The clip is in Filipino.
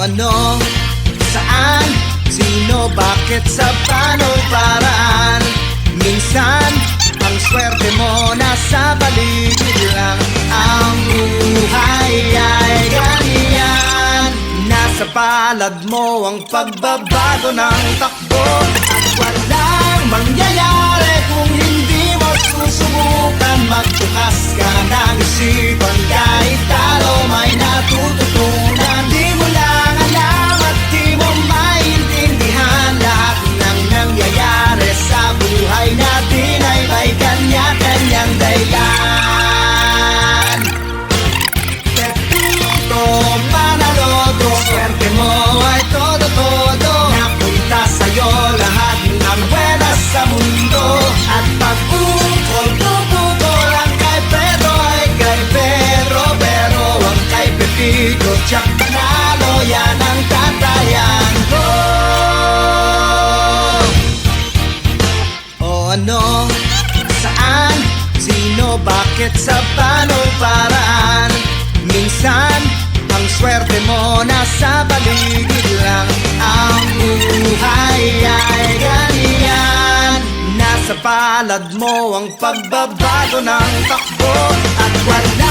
ano, saan, sino, bakit, sa paano'y paraan. Minsan, ang swerte mo nasa paligid lang. Ang buhay ay ganyan, nasa palad mo ang pagbabago ng takbo. At walang mangyayari kung hindi mo susubukan. Magbukas ka ng isipan, kahit talo may natututunan. Di mo lang alam at di mo maintindihan, lahat ng nangyayari sa buhay natin ay may kanya-kanyang dahilan. Pepito Manaloto, swerte mo ay todo-todo, napunta sa'yo lahat ng buenas sa mundo. At pag-ukol, pupukol, ang kay Pedro ay kay Pedro, pero ang kay Pepito tiyak panalo, yan ang tatayan ko. O ano, saan, sino, bakit, sa paano'y paraan. Minsan, ang swerte mo nasa paligid lang. Ang buhay ay ganyan, nasa palad mo ang pagbabago ng takbo. At wala